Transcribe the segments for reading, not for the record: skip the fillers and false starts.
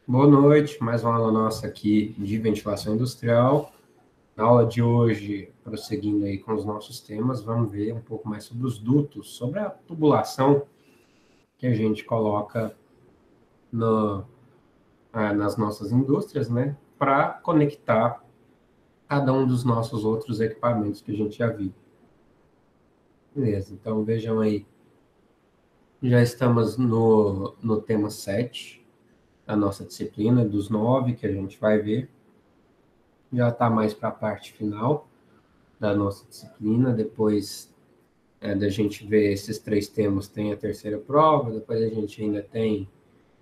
Boa noite, mais uma aula nossa aqui de ventilação industrial. Na aula de hoje, prosseguindo aí com os nossos temas, vamos ver um pouco mais sobre os dutos, sobre a tubulação que a gente coloca no, nas nossas indústrias, né, para conectar cada um dos nossos outros equipamentos que a gente já viu. Beleza, então vejam aí, já estamos no tema 7, a nossa disciplina, dos 9 que a gente vai ver, já está mais para a parte final da nossa disciplina. Depois da gente ver esses 3 temas, tem a terceira prova, depois a gente ainda tem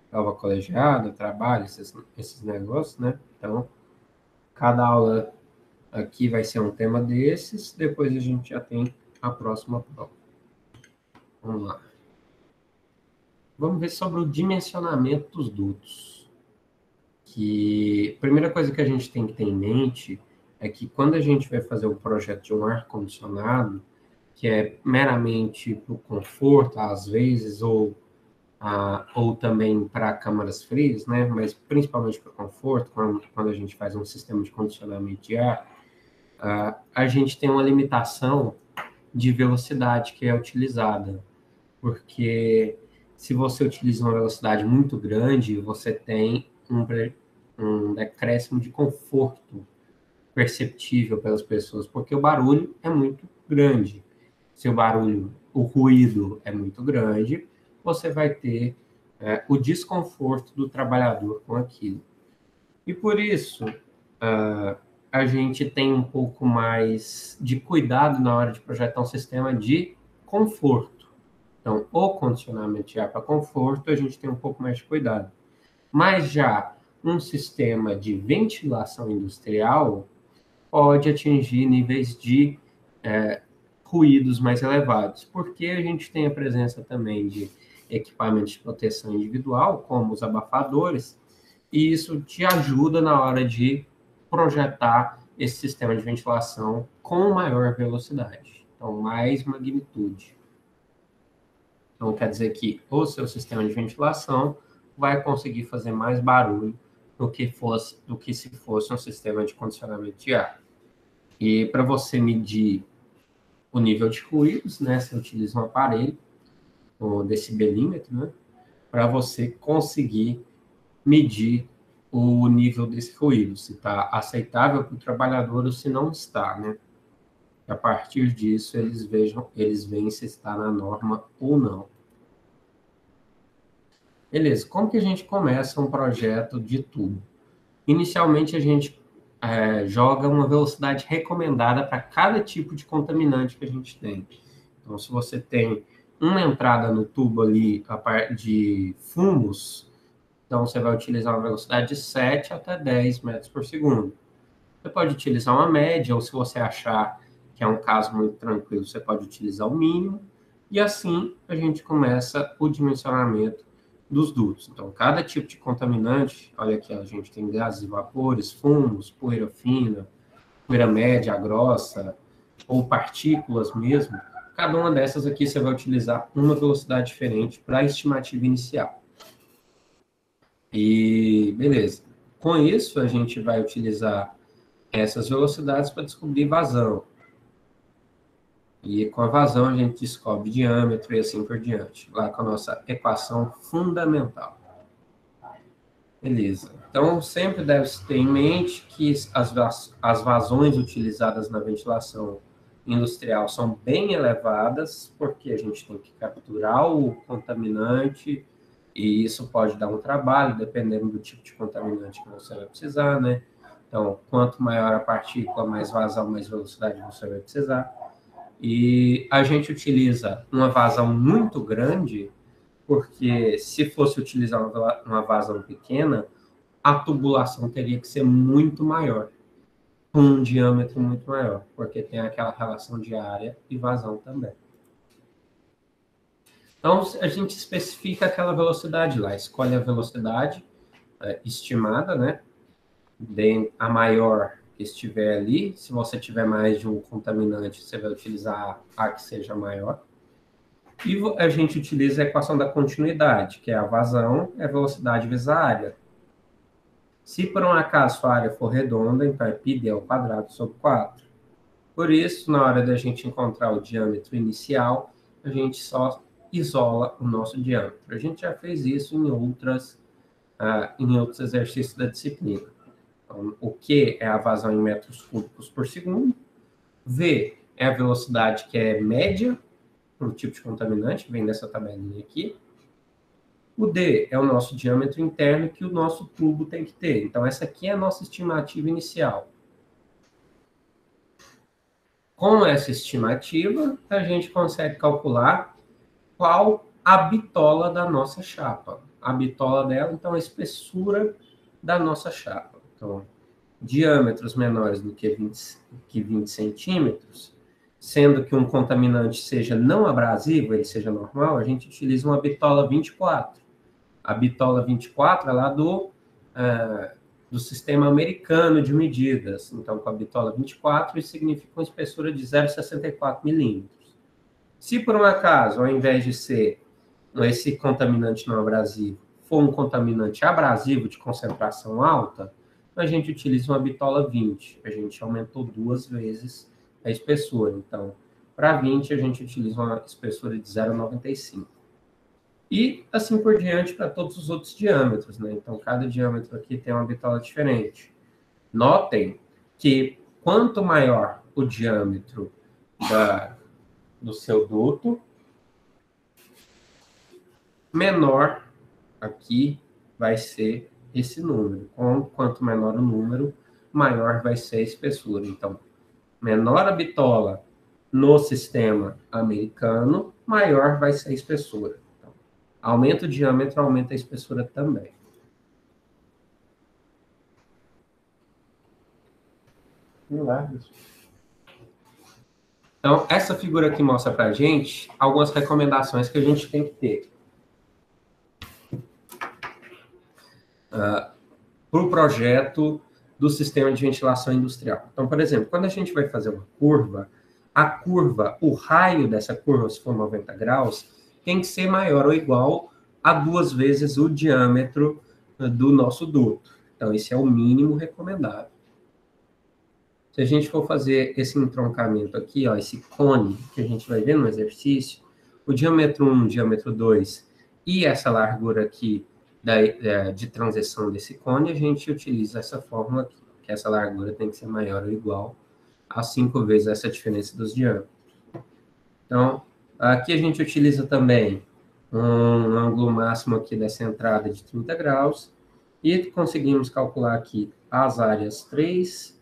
prova colegiada, trabalho, esses negócios, né? Então, cada aula aqui vai ser um tema desses, depois a gente já tem a próxima prova. Vamos lá. Vamos ver sobre o dimensionamento dos dutos. Que a primeira coisa que a gente tem que ter em mente é que quando a gente vai fazer o projeto de um ar-condicionado, que é meramente para o conforto, às vezes, ou também para câmaras frias, né? Mas principalmente para o conforto, quando a gente faz um sistema de condicionamento de ar, a gente tem uma limitação de velocidade que é utilizada, porque se você utiliza uma velocidade muito grande, você tem um decréscimo de conforto perceptível pelas pessoas, porque o barulho é muito grande. Se o ruído é muito grande, você vai ter o desconforto do trabalhador com aquilo. E por isso, a gente tem um pouco mais de cuidado na hora de projetar um sistema de conforto. Então, o condicionamento de ar para conforto, a gente tem um pouco mais de cuidado. Mas já um sistema de ventilação industrial pode atingir níveis de ruídos mais elevados, porque a gente tem a presença também de equipamentos de proteção individual, como os abafadores, e isso te ajuda na hora de projetar esse sistema de ventilação com maior velocidade, então mais magnitude. Então quer dizer que o seu sistema de ventilação vai conseguir fazer mais barulho do que se fosse um sistema de condicionamento de ar. E para você medir o nível de ruídos, né? Você utiliza um aparelho, o decibelímetro, né? Para você conseguir medir o nível desse ruído, se está aceitável para o trabalhador ou se não está, né? A partir disso, eles veem se está na norma ou não. Beleza, como que a gente começa um projeto de tubo? Inicialmente, a gente joga uma velocidade recomendada para cada tipo de contaminante que a gente tem. Então, se você tem uma entrada no tubo ali de fumos, então você vai utilizar uma velocidade de 7 até 10 metros por segundo. Você pode utilizar uma média, ou se você achar que é um caso muito tranquilo, você pode utilizar o mínimo, e assim a gente começa o dimensionamento dos dutos. Então, cada tipo de contaminante, olha aqui, a gente tem gases e vapores, fumos, poeira fina, poeira média, grossa, ou partículas mesmo, cada uma dessas aqui você vai utilizar uma velocidade diferente para a estimativa inicial. E beleza. Com isso, a gente vai utilizar essas velocidades para descobrir vazão. E com a vazão a gente descobre diâmetro e assim por diante, lá com a nossa equação fundamental. Beleza. Então, sempre deve-se ter em mente que as vazões utilizadas na ventilação industrial são bem elevadas, porque a gente tem que capturar o contaminante, e isso pode dar um trabalho, dependendo do tipo de contaminante que você vai precisar, né? Então, quanto maior a partícula, mais vazão, mais velocidade você vai precisar. E a gente utiliza uma vazão muito grande, porque se fosse utilizar uma vazão pequena, a tubulação teria que ser muito maior, com um diâmetro muito maior, porque tem aquela relação de área e vazão também. Então, a gente especifica aquela velocidade lá, escolhe a velocidade estimada, né? A maior que estiver ali. Se você tiver mais de um contaminante, você vai utilizar a que seja maior. E a gente utiliza a equação da continuidade, que é a vazão é a velocidade vezes a área. Se por um acaso a área for redonda, então é πd ao quadrado sobre 4. Por isso, na hora da gente encontrar o diâmetro inicial, a gente só isola o nosso diâmetro. A gente já fez isso em outros exercícios da disciplina. Então, o Q é a vazão em metros cúbicos por segundo, V é a velocidade que é média para o tipo de contaminante, vem dessa tabelinha aqui. O D é o nosso diâmetro interno que o nosso tubo tem que ter. Então, essa aqui é a nossa estimativa inicial. Com essa estimativa, a gente consegue calcular qual a bitola da nossa chapa. A bitola dela, então, é a espessura da nossa chapa. Então, diâmetros menores do que 20 centímetros, sendo que um contaminante seja não abrasivo, ele seja normal, a gente utiliza uma bitola 24. A bitola 24 é lá do sistema americano de medidas. Então, com a bitola 24, isso significa uma espessura de 0,64 milímetros. Se por um acaso, ao invés de ser esse contaminante não abrasivo, for um contaminante abrasivo de concentração alta, a gente utiliza uma bitola 20. A gente aumentou 2 vezes a espessura. Então, para 20, a gente utiliza uma espessura de 0,95. E assim por diante para todos os outros diâmetros, né? Então, cada diâmetro aqui tem uma bitola diferente. Notem que quanto maior o diâmetro do seu duto, menor aqui vai ser esse número. Quanto menor o número, maior vai ser a espessura. Então, menor a bitola no sistema americano, maior vai ser a espessura. Então, aumenta o diâmetro, aumenta a espessura também. Então, essa figura aqui mostra para a gente algumas recomendações que a gente tem que ter. Para o projeto do sistema de ventilação industrial. Então, por exemplo, quando a gente vai fazer uma curva, o raio dessa curva, se for 90 graus, tem que ser maior ou igual a 2 vezes o diâmetro do nosso duto. Então, esse é o mínimo recomendável. Se a gente for fazer esse entroncamento aqui, ó, esse cone que a gente vai ver no exercício, o diâmetro 1, o diâmetro 2 e essa largura aqui de transição desse cone, a gente utiliza essa fórmula aqui, que essa largura tem que ser maior ou igual a 5 vezes essa diferença dos diâmetros. Então, aqui a gente utiliza também um ângulo máximo aqui dessa entrada de 30 graus e conseguimos calcular aqui as áreas 3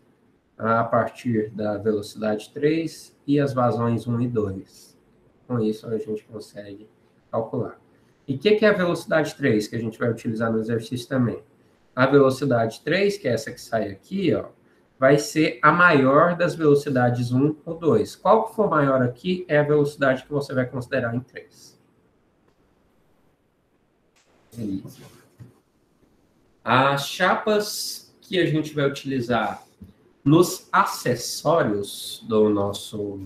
a partir da velocidade 3 e as vazões 1 e 2. Com isso, a gente consegue calcular. E o que é a velocidade 3, que a gente vai utilizar no exercício também? A velocidade 3, que é essa que sai aqui, ó, vai ser a maior das velocidades 1 ou 2. Qual que for maior aqui é a velocidade que você vai considerar em 3. Beleza. As chapas que a gente vai utilizar nos acessórios do nosso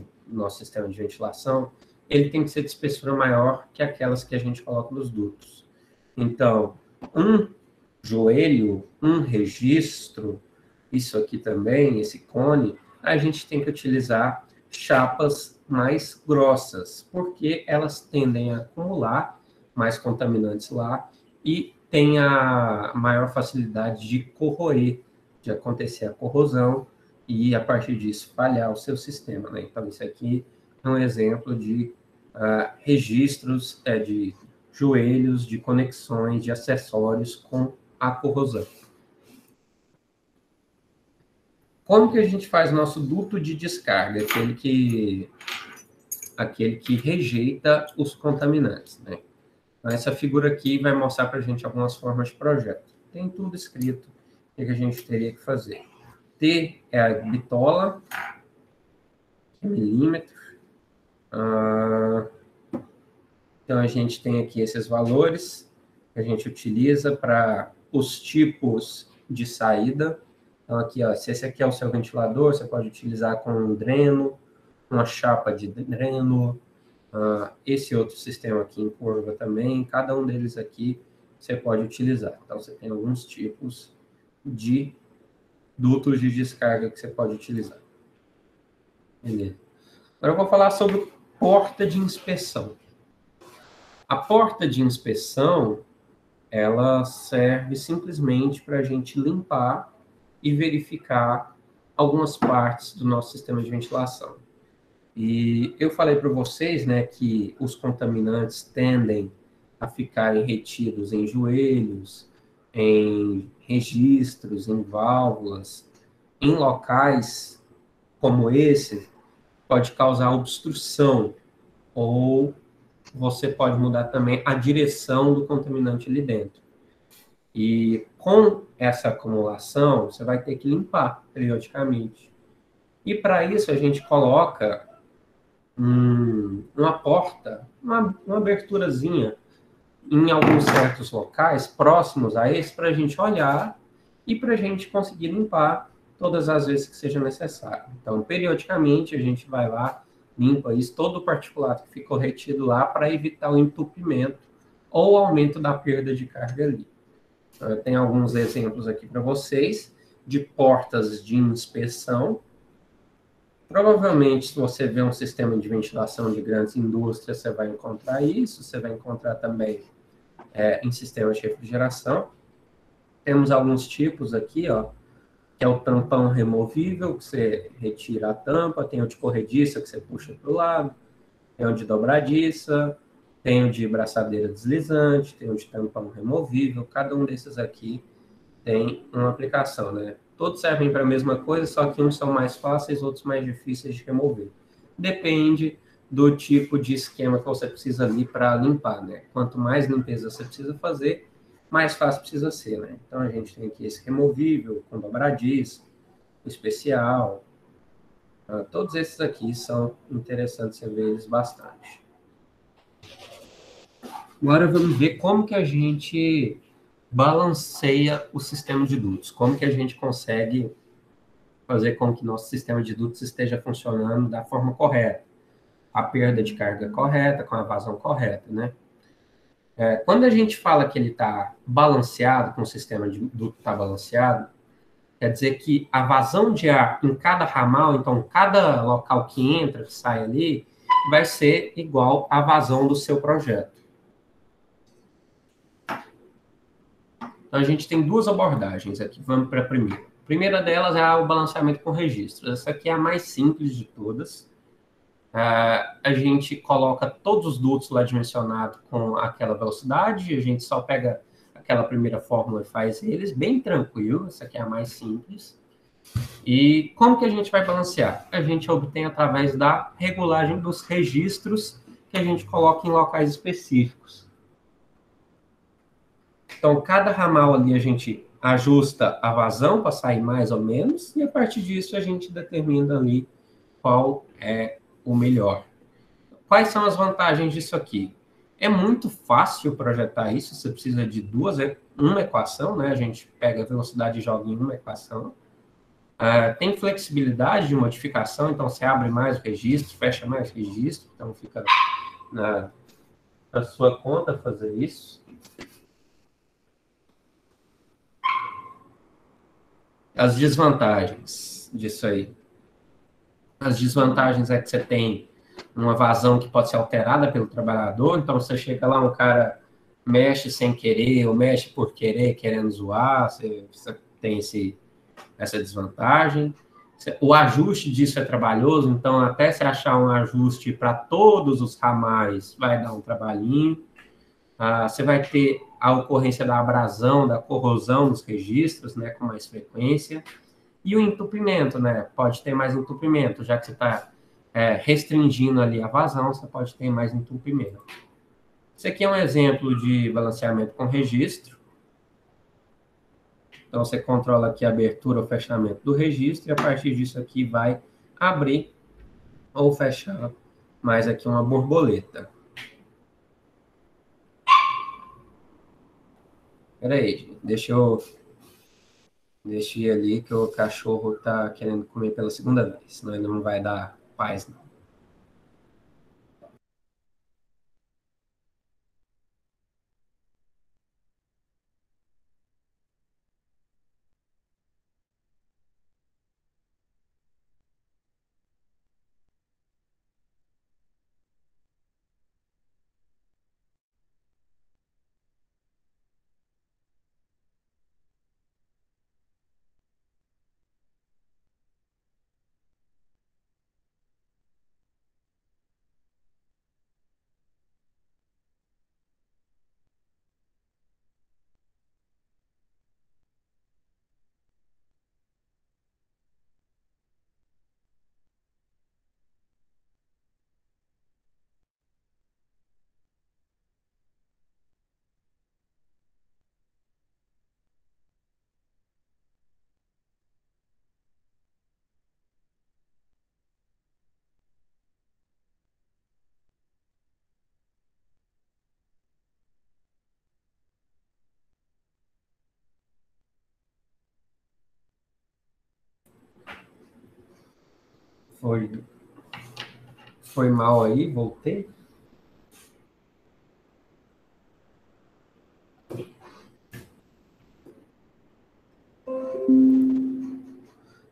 sistema de ventilação, ele tem que ser de espessura maior que aquelas que a gente coloca nos dutos. Então, um joelho, um registro, isso aqui também, esse cone, a gente tem que utilizar chapas mais grossas, porque elas tendem a acumular mais contaminantes lá e tem a maior facilidade de corroer, de acontecer a corrosão e, a partir disso, falhar o seu sistema, né? Então, isso aqui é um exemplo de registros de joelhos, de conexões, de acessórios com a corrosão. Como que a gente faz nosso duto de descarga? Aquele que rejeita os contaminantes, né? Então, essa figura aqui vai mostrar para a gente algumas formas de projeto. Tem tudo escrito o que a gente teria que fazer. T é a bitola, milímetro. Então, a gente tem aqui esses valores que a gente utiliza para os tipos de saída. Então, aqui, ó, se esse aqui é o seu ventilador, você pode utilizar com um dreno, uma chapa de dreno, esse outro sistema aqui em curva também, cada um deles aqui você pode utilizar. Então, você tem alguns tipos de dutos de descarga que você pode utilizar. Beleza. Agora eu vou falar sobre porta de inspeção. A porta de inspeção, ela serve simplesmente para a gente limpar e verificar algumas partes do nosso sistema de ventilação. E eu falei para vocês, né, que os contaminantes tendem a ficarem retidos em joelhos, em registros, em válvulas, em locais como esse, pode causar obstrução, ou você pode mudar também a direção do contaminante ali dentro. E com essa acumulação, você vai ter que limpar periodicamente. E para isso a gente coloca uma porta, uma aberturazinha em alguns certos locais próximos a esse para a gente olhar e para a gente conseguir limpar todas as vezes que seja necessário. Então, periodicamente, a gente vai lá, limpa isso, todo o particulato que ficou retido lá para evitar o entupimento ou aumento da perda de carga ali. Então, eu tenho alguns exemplos aqui para vocês de portas de inspeção. Provavelmente, se você vê um sistema de ventilação de grandes indústrias, você vai encontrar isso, você vai encontrar também em sistemas de refrigeração. Temos alguns tipos aqui, ó, que é o tampão removível, que você retira a tampa, tem o de corrediça, que você puxa para o lado, tem o de dobradiça, tem o de braçadeira deslizante, tem o de tampão removível, cada um desses aqui tem uma aplicação, né? Todos servem para a mesma coisa, só que uns são mais fáceis, outros mais difíceis de remover. Depende do tipo de esquema que você precisa ali para limpar, né? Quanto mais limpeza você precisa fazer, mais fácil precisa ser, né? Então a gente tem aqui esse removível, com dobradiça, o especial. Todos esses aqui são interessantes, você vê eles bastante. Agora vamos ver como que a gente balanceia o sistema de dutos, como que a gente consegue fazer com que nosso sistema de dutos esteja funcionando da forma correta, a perda de carga correta, com a vazão correta, né? Quando a gente fala que ele está balanceado, com o sistema de duto está balanceado, quer dizer que a vazão de ar em cada ramal, então cada local que entra, que sai ali, vai ser igual à vazão do seu projeto. Então a gente tem duas abordagens aqui, vamos para a primeira. A primeira delas é o balanceamento com registros. Essa aqui é a mais simples de todas. A gente coloca todos os dutos lá dimensionados com aquela velocidade, a gente só pega aquela primeira fórmula e faz eles, bem tranquilo, essa aqui é a mais simples. E como que a gente vai balancear? A gente obtém através da regulagem dos registros que a gente coloca em locais específicos. Então, cada ramal ali a gente ajusta a vazão para sair mais ou menos, e a partir disso a gente determina ali qual é o melhor. Quais são as vantagens disso aqui? É muito fácil projetar isso, você precisa de uma equação, né? A gente pega a velocidade e joga em uma equação. Tem flexibilidade de modificação, então você abre mais o registro, fecha mais o registro, então fica na sua conta fazer isso. As desvantagens disso aí. As desvantagens é que você tem uma vazão que pode ser alterada pelo trabalhador, então você chega lá, um cara mexe sem querer, ou mexe por querer, querendo zoar, você tem essa desvantagem. O ajuste disso é trabalhoso, então até se achar um ajuste para todos os ramais, vai dar um trabalhinho. Você vai ter a ocorrência da abrasão, da corrosão dos registros, né, com mais frequência. E o entupimento, né? Pode ter mais entupimento, já que você está restringindo ali a vazão, você pode ter mais entupimento. Esse aqui é um exemplo de balanceamento com registro. Então, você controla aqui a abertura ou fechamento do registro, e a partir disso aqui vai abrir ou fechar mais aqui uma borboleta. Espera aí, deixa eu ir ali que o cachorro está querendo comer pela segunda vez, senão ele não vai dar paz, não. Foi mal aí, voltei.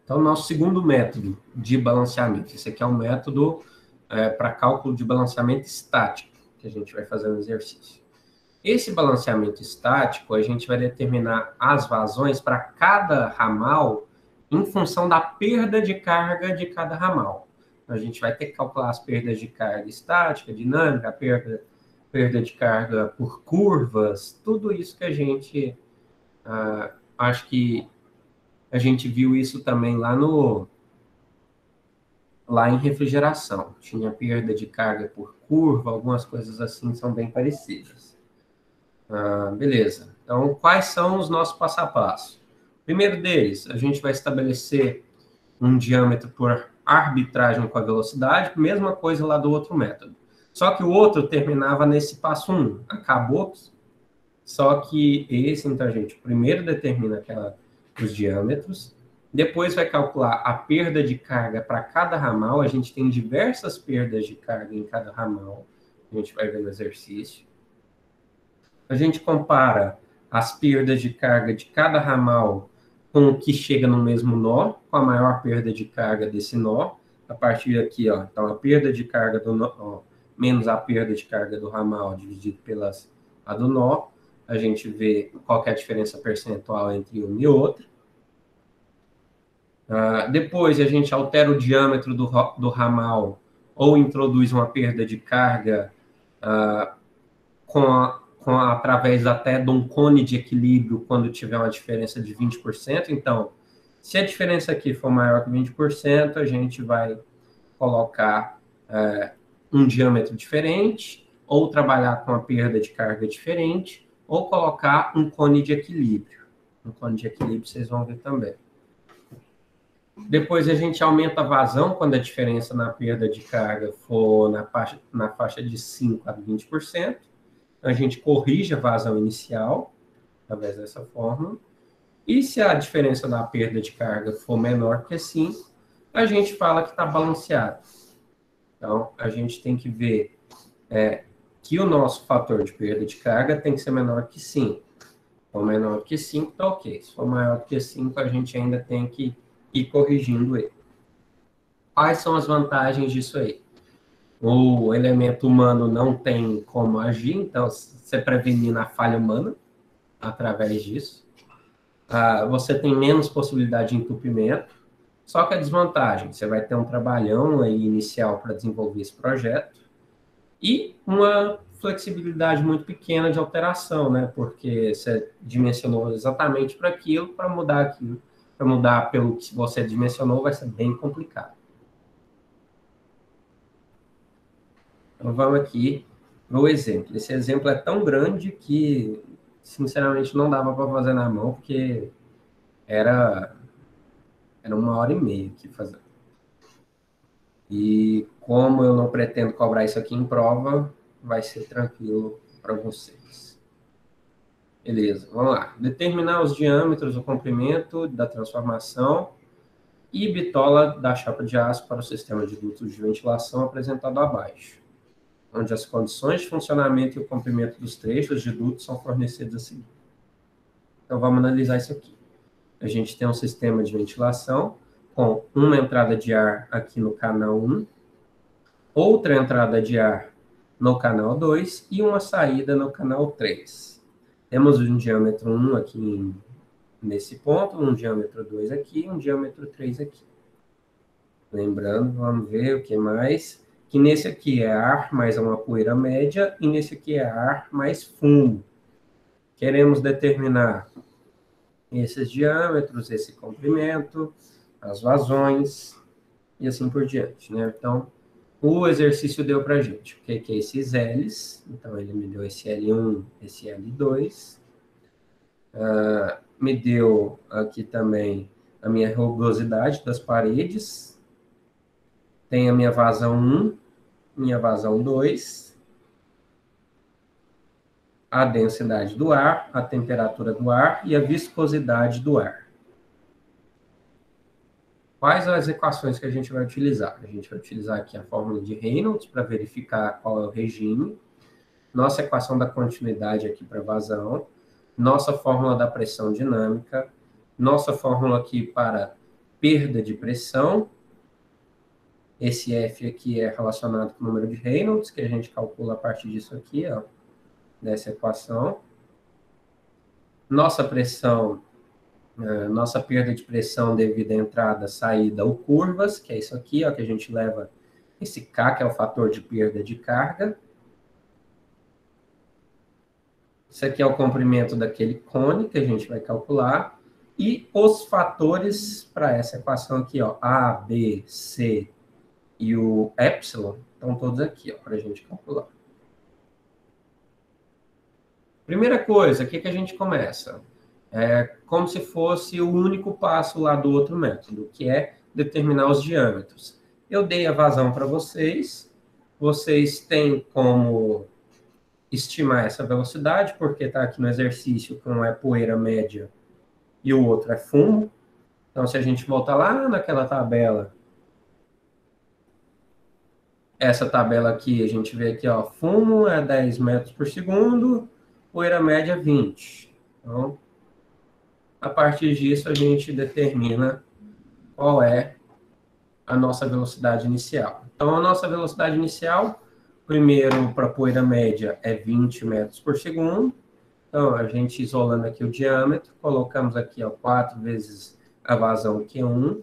Então, nosso segundo método de balanceamento. Esse aqui é um método para cálculo de balanceamento estático, que a gente vai fazer no exercício. Esse balanceamento estático, a gente vai determinar as vazões para cada ramal em função da perda de carga de cada ramal. Então, a gente vai ter que calcular as perdas de carga estática, dinâmica, perda de carga por curvas, tudo isso que a gente acho que a gente viu isso também lá em refrigeração. Tinha perda de carga por curva, algumas coisas assim são bem parecidas. Beleza. Então, quais são os nossos passo a passo? Primeiro deles, a gente vai estabelecer um diâmetro por arbitragem com a velocidade, mesma coisa lá do outro método. Só que o outro terminava nesse passo 1. Acabou. Só que esse, então, a gente primeiro determina os diâmetros, depois vai calcular a perda de carga para cada ramal. A gente tem diversas perdas de carga em cada ramal. A gente vai ver no exercício. A gente compara as perdas de carga de cada ramal com o que chega no mesmo nó, com a maior perda de carga desse nó. A partir daqui, ó, então a perda de carga do nó, ó, menos a perda de carga do ramal dividido a do nó. A gente vê qual que é a diferença percentual entre um e outro. Depois a gente altera o diâmetro do ramal ou introduz uma perda de carga através até de um cone de equilíbrio quando tiver uma diferença de 20%. Então, se a diferença aqui for maior que 20%, a gente vai colocar um diâmetro diferente, ou trabalhar com a perda de carga diferente, ou colocar um cone de equilíbrio. Um cone de equilíbrio vocês vão ver também. Depois a gente aumenta a vazão quando a diferença na perda de carga for na faixa de 5% a 20%. A gente corrige a vazão inicial, através dessa fórmula. E se a diferença na perda de carga for menor que 5, a gente fala que está balanceado. Então, a gente tem que ver que o nosso fator de perda de carga tem que ser menor que 5. Se for menor que 5, tá ok. Se for maior que 5, a gente ainda tem que ir corrigindo ele. Quais são as vantagens disso aí? O elemento humano não tem como agir, então você prevenir a falha humana através disso. Você tem menos possibilidade de entupimento, só que a desvantagem, você vai ter um trabalhão aí inicial para desenvolver esse projeto e uma flexibilidade muito pequena de alteração, né? Porque você dimensionou exatamente para aquilo, para mudar pelo que você dimensionou vai ser bem complicado. Então, vamos aqui no exemplo. Esse exemplo é tão grande que, sinceramente, não dava para fazer na mão, porque era 1h30 aqui fazendo. E como eu não pretendo cobrar isso aqui em prova, vai ser tranquilo para vocês. Beleza, vamos lá. Determinar os diâmetros, o comprimento da transformação e bitola da chapa de aço para o sistema de dutos de ventilação apresentado abaixo, onde as condições de funcionamento e o comprimento dos trechos de dutos são fornecidos a seguir. Então, vamos analisar isso aqui. A gente tem um sistema de ventilação com uma entrada de ar aqui no canal 1, outra entrada de ar no canal 2 e uma saída no canal 3. Temos um diâmetro 1 aqui nesse ponto, um diâmetro 2 aqui e um diâmetro 3 aqui. Lembrando, vamos ver o que mais, que nesse aqui é ar mais uma poeira média e nesse aqui é ar mais fumo. Queremos determinar esses diâmetros, esse comprimento, as vazões e assim por diante, né? Então, o exercício deu para a gente o que é esses L's. Então, ele me deu esse L1, esse L2. Me deu aqui também a minha rugosidade das paredes. Tem a minha vazão 1, minha vazão 2. A densidade do ar, a temperatura do ar e a viscosidade do ar. Quais as equações que a gente vai utilizar? A gente vai utilizar aqui a fórmula de Reynolds para verificar qual é o regime, nossa equação da continuidade aqui para vazão, nossa fórmula da pressão dinâmica, nossa fórmula aqui para perda de pressão. Esse F aqui é relacionado com o número de Reynolds, que a gente calcula a partir disso aqui, ó, dessa equação. Nossa pressão, nossa perda de pressão devido à entrada, saída ou curvas, que é isso aqui, ó, que a gente leva esse K, que é o fator de perda de carga. Isso aqui é o comprimento daquele cone que a gente vai calcular. E os fatores para essa equação aqui, ó, A, B, C e o epsilon, estão todos aqui, ó, para a gente calcular. Primeira coisa, o que a gente começa? É como se fosse o único passo lá do outro método, que é determinar os diâmetros. Eu dei a vazão para vocês, vocês têm como estimar essa velocidade, porque está aqui no exercício que um é poeira média e o outro é fumo. Então, se a gente voltar lá naquela tabela, essa tabela aqui, a gente vê aqui, ó, fumo é 10 metros por segundo, poeira média 20. Então, a partir disso, a gente determina qual é a nossa velocidade inicial. Então, a nossa velocidade inicial, primeiro, para a poeira média, é 20 metros por segundo. Então, a gente isolando aqui o diâmetro, colocamos aqui, ó, 4 vezes a vazão Q1,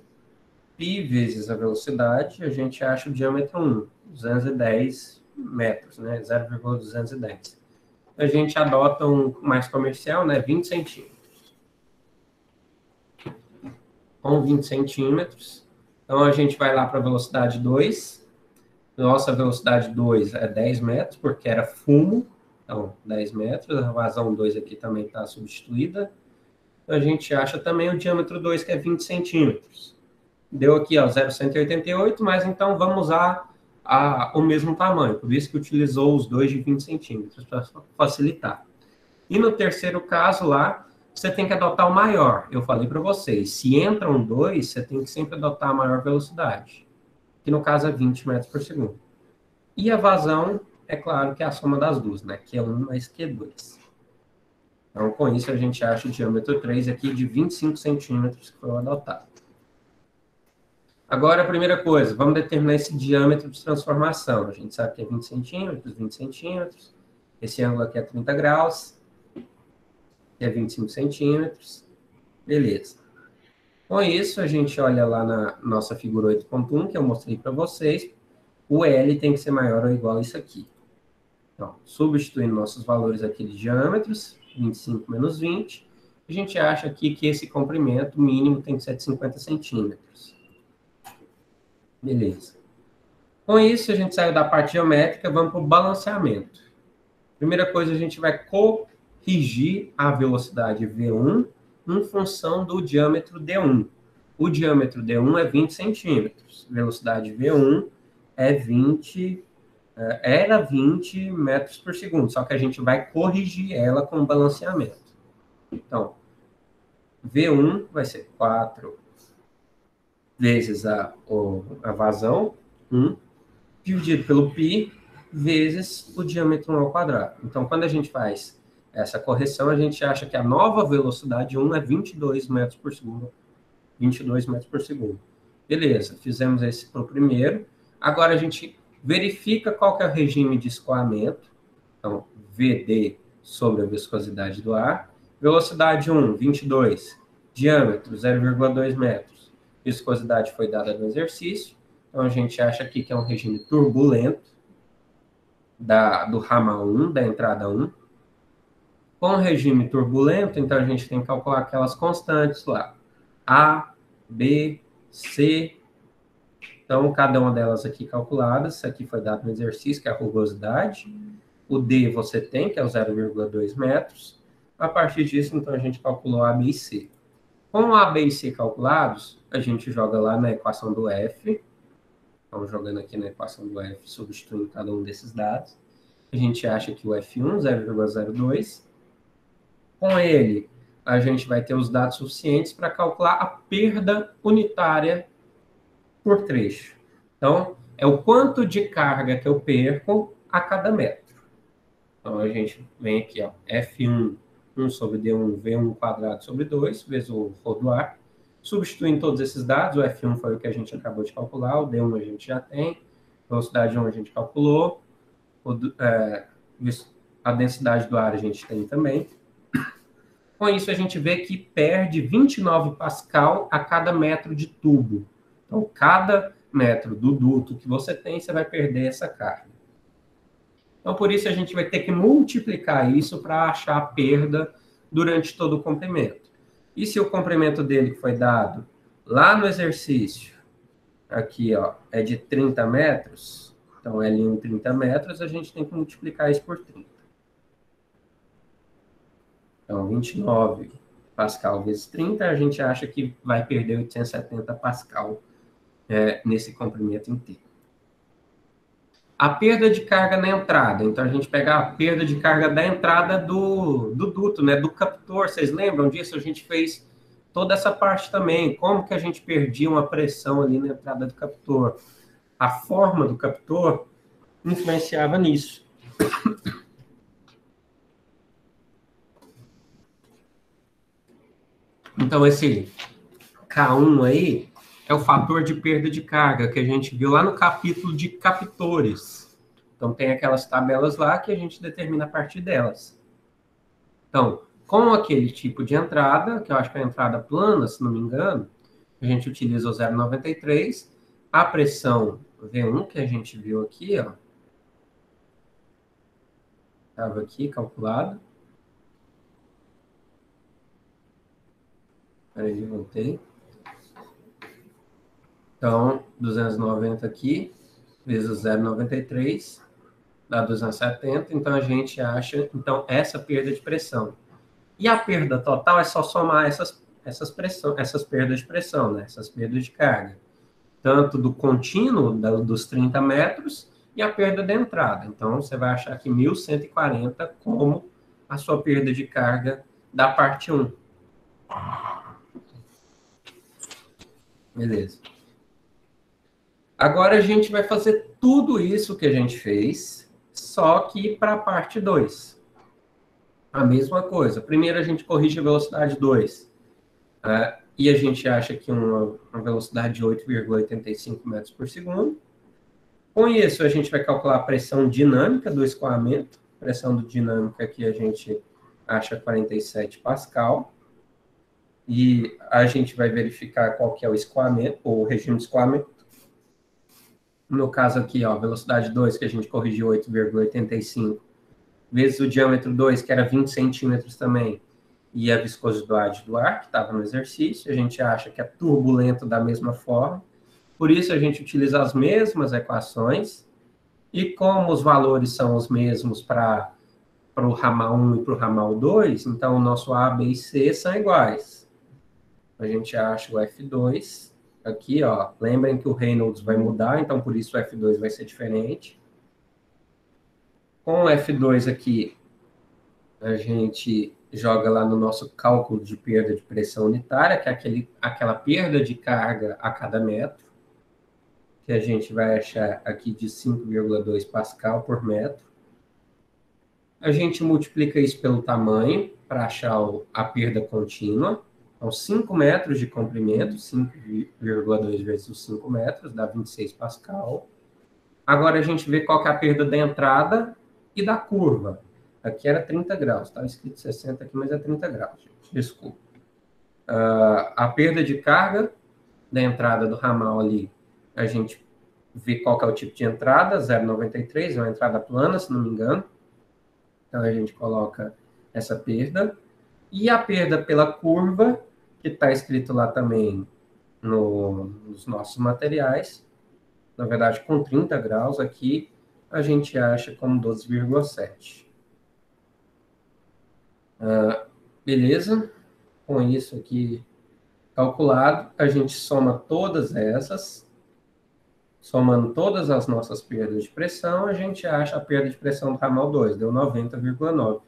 π vezes a velocidade, a gente acha o diâmetro 1, 210 metros, né, 0,210. A gente adota um mais comercial, né, 20 centímetros. Com 20 centímetros, então a gente vai lá para a velocidade 2, nossa velocidade 2 é 10 metros, porque era fumo, então 10 metros, a vazão 2 aqui também está substituída. A gente acha também o diâmetro 2, que é 20 centímetros. Deu aqui, ó, 0,188, mas então vamos usar o mesmo tamanho, por isso que utilizou os dois de 20 centímetros, para facilitar. E no terceiro caso lá, você tem que adotar o maior. Eu falei para vocês, se entram dois, você tem que sempre adotar a maior velocidade, que no caso é 20 metros por segundo. E a vazão, é claro que é a soma das duas, né? Q1 mais Q2. Então, com isso, a gente acha o diâmetro 3 aqui de 25 centímetros que foi adotado. Agora, a primeira coisa, vamos determinar esse diâmetro de transformação. A gente sabe que é 20 centímetros, 20 centímetros. Esse ângulo aqui é 30 graus, que é 25 centímetros. Beleza. Com isso, a gente olha lá na nossa figura 8.1, que eu mostrei para vocês. O L tem que ser maior ou igual a isso aqui. Então, substituindo nossos valores aqui de diâmetros, 25 menos 20, a gente acha aqui que esse comprimento mínimo tem que ser de 50 centímetros. Beleza. Com isso, a gente saiu da parte geométrica, vamos para o balanceamento. Primeira coisa, a gente vai corrigir a velocidade V1 em função do diâmetro D1. O diâmetro D1 é 20 centímetros. Velocidade V1 é 20, era 20 metros por segundo, só que a gente vai corrigir ela com balanceamento. Então, V1 vai ser 4 vezes a vazão, 1, dividido pelo π, vezes o diâmetro 1 ao quadrado. Então, quando a gente faz essa correção, a gente acha que a nova velocidade 1 é 22 metros por segundo. 22 metros por segundo. Beleza, fizemos esse para o primeiro. Agora a gente verifica qual que é o regime de escoamento. Então, VD sobre a viscosidade do ar. Velocidade 1, 22. Diâmetro, 0,2 metros. Viscosidade foi dada no exercício. Então, a gente acha aqui que é um regime turbulento do ramal 1, da entrada 1. Com o regime turbulento, então, a gente tem que calcular aquelas constantes lá. A, B, C. Então, cada uma delas aqui calculadas. Isso aqui foi dado no exercício, que é a rugosidade. O D você tem, que é o 0,2 metros. A partir disso, então, a gente calculou A, B e C. Com A, B e C calculados, a gente joga lá na equação do F. Então, jogando aqui na equação do F, substituindo cada um desses dados. A gente acha que o F1, 0,02. Com ele, a gente vai ter os dados suficientes para calcular a perda unitária por trecho. Então, é o quanto de carga que eu perco a cada metro. Então, a gente vem aqui, ó, F1, 1 sobre D1, V1 quadrado sobre 2, vezes o flow do ar. Substituindo todos esses dados, o F1 foi o que a gente acabou de calcular, o D1 a gente já tem, velocidade 1 a gente calculou, a densidade do ar a gente tem também. Com isso, a gente vê que perde 29 Pascal a cada metro de tubo. Então, cada metro do duto que você tem, você vai perder essa carga. Então, por isso, a gente vai ter que multiplicar isso para achar a perda durante todo o comprimento. E se o comprimento dele que foi dado lá no exercício, aqui, ó, é de 30 metros, então L1 30 metros, a gente tem que multiplicar isso por 30. Então, 29 Pascal vezes 30, a gente acha que vai perder 870 Pascal nesse comprimento inteiro. A perda de carga na entrada. Então, a gente pega a perda de carga da entrada do duto, né, do captor. Vocês lembram disso? A gente fez toda essa parte também. Como que a gente perdia uma pressão ali na entrada do captor? A forma do captor influenciava nisso. Então, esse K1 aí é o fator de perda de carga que a gente viu lá no capítulo de captores. Então, tem aquelas tabelas lá que a gente determina a partir delas. Então, com aquele tipo de entrada, que eu acho que é a entrada plana, se não me engano, a gente utiliza o 0,93, a pressão V1, que a gente viu aqui, ó, estava aqui calculado. Peraí, voltei. Então, 290 aqui, vezes 0,93, dá 270. Então, a gente acha essa perda de pressão. E a perda total é só somar essas perdas de pressão, né? Essas perdas de carga. Tanto do contínuo, dos 30 metros, e a perda da entrada. Então, você vai achar que 1.140 como a sua perda de carga da parte 1. Beleza. Agora a gente vai fazer tudo isso que a gente fez, só que para a parte 2. A mesma coisa. Primeiro a gente corrige a velocidade 2. E a gente acha que uma velocidade de 8,85 metros por segundo. Com isso, a gente vai calcular a pressão dinâmica do escoamento. Pressão dinâmica aqui a gente acha 47 Pascal. E a gente vai verificar qual que é o escoamento, o regime de escoamento. No caso aqui, ó, velocidade 2, que a gente corrigiu 8,85, vezes o diâmetro 2, que era 20 centímetros também, e a viscosidade do ar, que estava no exercício, a gente acha que é turbulento da mesma forma. Por isso, a gente utiliza as mesmas equações, e como os valores são os mesmos para o ramal 1 e para o ramal 2, então o nosso A, B e C são iguais. A gente acha o F2 aqui, ó. Lembrem que o Reynolds vai mudar, então por isso o F2 vai ser diferente. Com o F2 aqui, a gente joga lá no nosso cálculo de perda de pressão unitária, que é aquela perda de carga a cada metro, que a gente vai achar aqui de 5,2 Pascal por metro. A gente multiplica isso pelo tamanho, para achar a perda contínua. Então, 5 metros de comprimento, 5,2 vezes os 5 metros, dá 26 Pascal. Agora, a gente vê qual que é a perda da entrada e da curva. Aqui era 30 graus, estava escrito 60 aqui, mas é 30 graus, gente. Desculpa. A perda de carga da entrada do ramal ali, a gente vê qual que é o tipo de entrada, 0,93, é uma entrada plana, se não me engano. Então, a gente coloca essa perda. E a perda pela curva, que está escrito lá também nos nossos materiais, na verdade, com 30 graus aqui, a gente acha como 12,7. Beleza? Com isso aqui calculado, a gente soma todas essas. Somando todas as nossas perdas de pressão, a gente acha a perda de pressão do ramal 2, deu 90,9.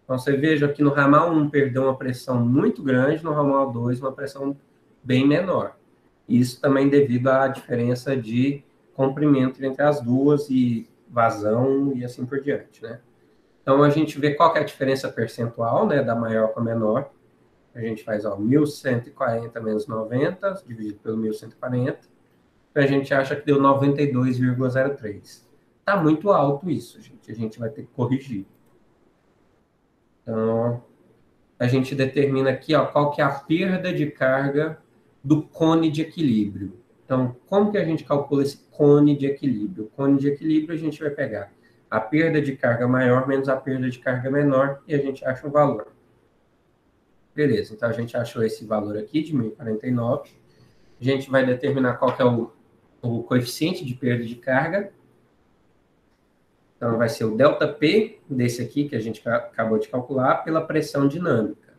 Então, você veja que no ramal 1 perdeu uma pressão muito grande, no ramal 2 uma pressão bem menor. Isso também devido à diferença de comprimento entre as duas e vazão e assim por diante, né? Então, a gente vê qual que é a diferença percentual, né, da maior com a menor. A gente faz, ó, 1.140 menos 90, dividido pelo 1.140. A gente acha que deu 92,03. Está muito alto isso, gente. A gente vai ter que corrigir. Então, a gente determina aqui, ó, qual que é a perda de carga do cone de equilíbrio. Então, como que a gente calcula esse cone de equilíbrio? O cone de equilíbrio a gente vai pegar a perda de carga maior menos a perda de carga menor e a gente acha um valor. Beleza, então a gente achou esse valor aqui de 1.049. A gente vai determinar qual que é o coeficiente de perda de carga. Então, vai ser o ΔP, desse aqui, que a gente acabou de calcular, pela pressão dinâmica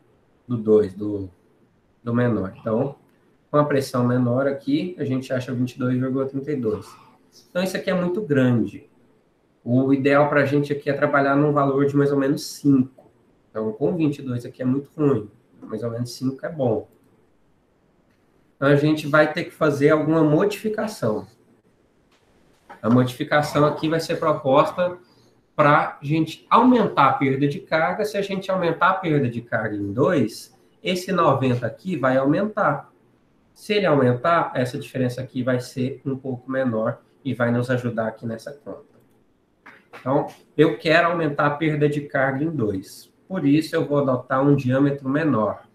do 2, do menor. Então, com a pressão menor aqui, a gente acha 22,32. Então, isso aqui é muito grande. O ideal para a gente aqui é trabalhar num valor de mais ou menos 5. Então, com 22 aqui é muito ruim. Mais ou menos 5 é bom. Então, a gente vai ter que fazer alguma modificação. A modificação aqui vai ser proposta para a gente aumentar a perda de carga. Se a gente aumentar a perda de carga em 2, esse 90 aqui vai aumentar. Se ele aumentar, essa diferença aqui vai ser um pouco menor e vai nos ajudar aqui nessa conta. Então, eu quero aumentar a perda de carga em 2. Por isso, eu vou adotar um diâmetro menor.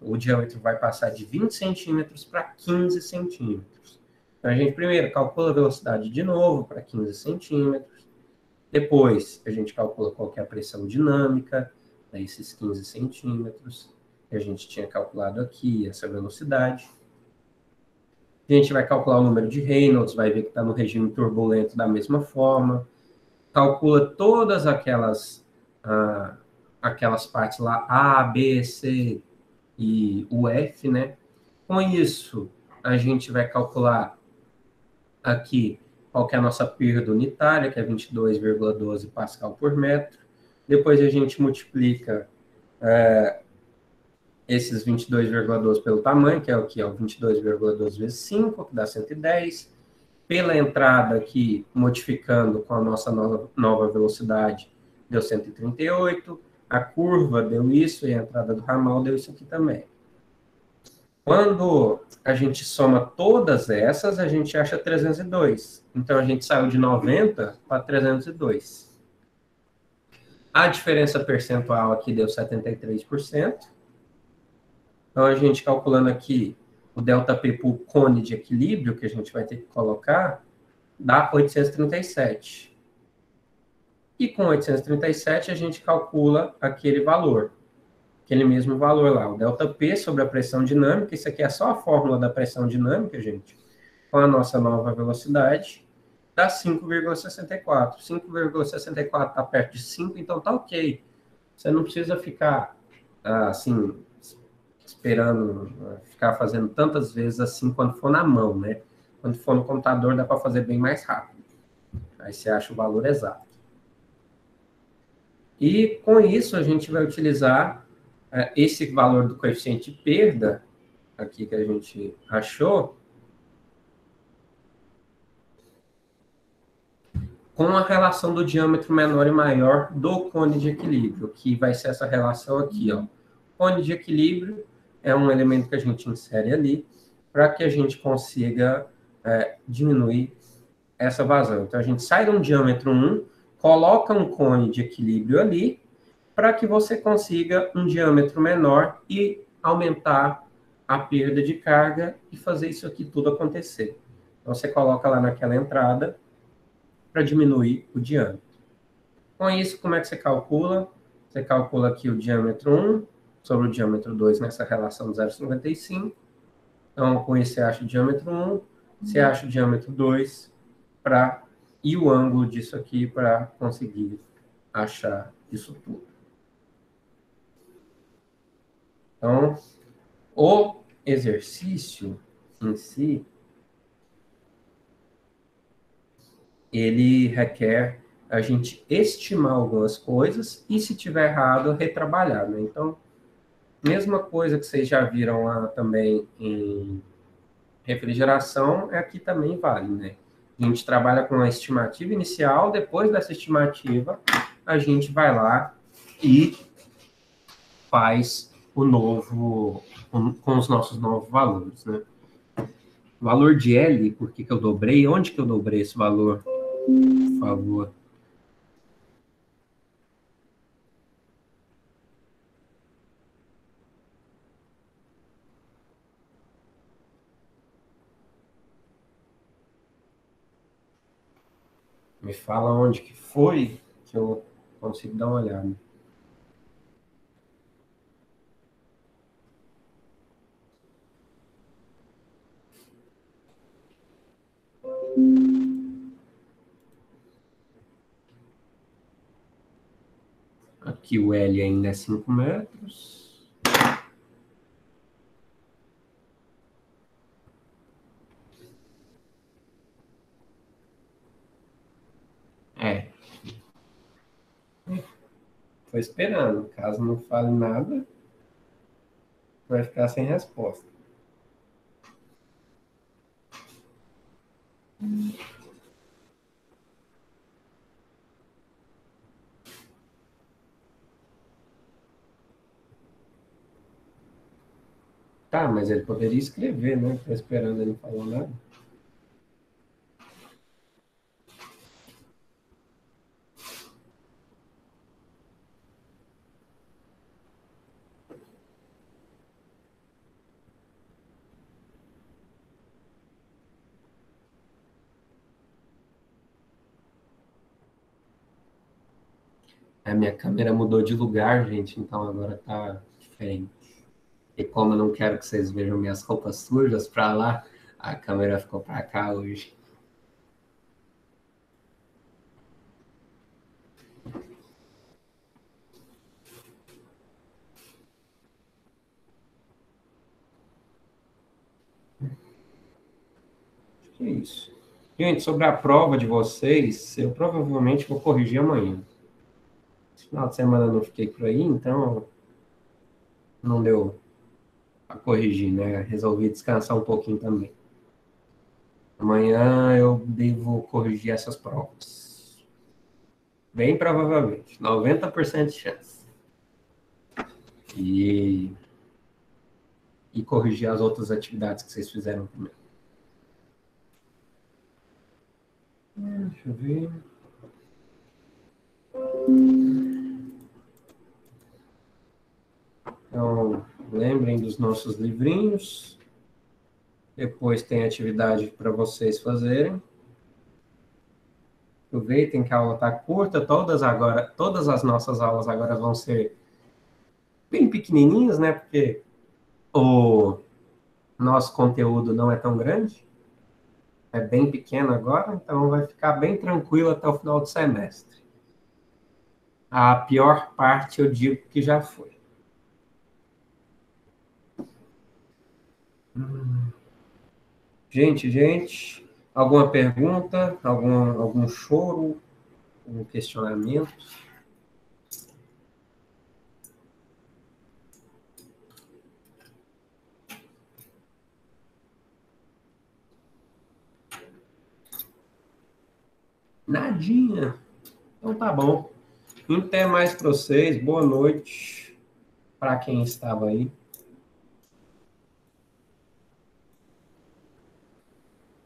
O diâmetro vai passar de 20 centímetros para 15 centímetros. Então, a gente primeiro calcula a velocidade de novo para 15 centímetros. Depois, a gente calcula qual que é a pressão dinâmica, esses 15 centímetros, que a gente tinha calculado aqui, essa velocidade. A gente vai calcular o número de Reynolds, vai ver que está no regime turbulento da mesma forma. Calcula todas aquelas partes lá, A, B, C e o F, né? Com isso, a gente vai calcular aqui qual que é a nossa perda unitária, que é 22,12 pascal por metro. Depois a gente multiplica esses 22,12 pelo tamanho, que é o que? É o 22,12 vezes 5, que dá 110. Pela entrada aqui, modificando com a nossa nova velocidade, deu 138. A curva deu isso e a entrada do ramal deu isso aqui também. Quando a gente soma todas essas, a gente acha 302. Então, a gente saiu de 90 para 302. A diferença percentual aqui deu 73%. Então, a gente calculando aqui o ΔP por cone de equilíbrio, que a gente vai ter que colocar, dá 837. E com 837, a gente calcula aquele valor. Aquele mesmo valor lá, o ΔP sobre a pressão dinâmica. Isso aqui é só a fórmula da pressão dinâmica, gente. Com a nossa nova velocidade, dá 5,64. 5,64 está perto de 5, então tá ok. Você não precisa ficar, assim, esperando, ficar fazendo tantas vezes assim quando for na mão, né? Quando for no computador, dá para fazer bem mais rápido. Aí você acha o valor exato. E com isso, a gente vai utilizar esse valor do coeficiente de perda, aqui que a gente achou, com a relação do diâmetro menor e maior do cone de equilíbrio, que vai ser essa relação aqui, ó. Cone de equilíbrio é um elemento que a gente insere ali para que a gente consiga diminuir essa vazão. Então, a gente sai de um diâmetro 1, coloca um cone de equilíbrio ali, para que você consiga um diâmetro menor e aumentar a perda de carga e fazer isso aqui tudo acontecer. Então, você coloca lá naquela entrada para diminuir o diâmetro. Com isso, como é que você calcula? Você calcula aqui o diâmetro 1 sobre o diâmetro 2 nessa relação de 0,55. Então, com isso, você acha o diâmetro 1, você acha o diâmetro 2 e o ângulo disso aqui para conseguir achar isso tudo. Então, o exercício em si, ele requer a gente estimar algumas coisas e, se tiver errado, retrabalhar, né? Então, mesma coisa que vocês já viram lá também em Refrigeração aqui também vale, né? A gente trabalha com a estimativa inicial, depois dessa estimativa, a gente vai lá e faz o novo, com os nossos novos valores, né? Valor de L, por que que eu dobrei? Onde que eu dobrei esse valor? Por favor. Me fala onde que foi, que eu consigo dar uma olhada. Aqui o L ainda é 5 metros. É, tô esperando. Caso não fale nada, vai ficar sem resposta. Tá, mas ele poderia escrever, né? Tô esperando, ele não falou nada. A minha câmera mudou de lugar, gente, então agora tá diferente. E como eu não quero que vocês vejam minhas roupas sujas pra lá, a câmera ficou pra cá hoje. Que isso. Gente, sobre a prova de vocês, eu provavelmente vou corrigir amanhã. Esse final de semana eu não fiquei por aí, então não deu a corrigir, né? Resolvi descansar um pouquinho também. Amanhã eu devo corrigir essas provas. Bem provavelmente, 90% de chance. E, e corrigir as outras atividades que vocês fizeram também. Deixa eu ver. Então, lembrem dos nossos livrinhos. Depois tem atividade para vocês fazerem. Aproveitem que a aula está curta. Todas as nossas aulas agora vão ser bem pequenininhas, né? Porque o nosso conteúdo não é tão grande. É bem pequeno agora, então vai ficar bem tranquilo até o final do semestre. A pior parte eu digo que já foi. Gente, alguma pergunta? Algum choro? Um questionamento? Nadinha. Então tá bom. Até mais para vocês. Boa noite para quem estava aí.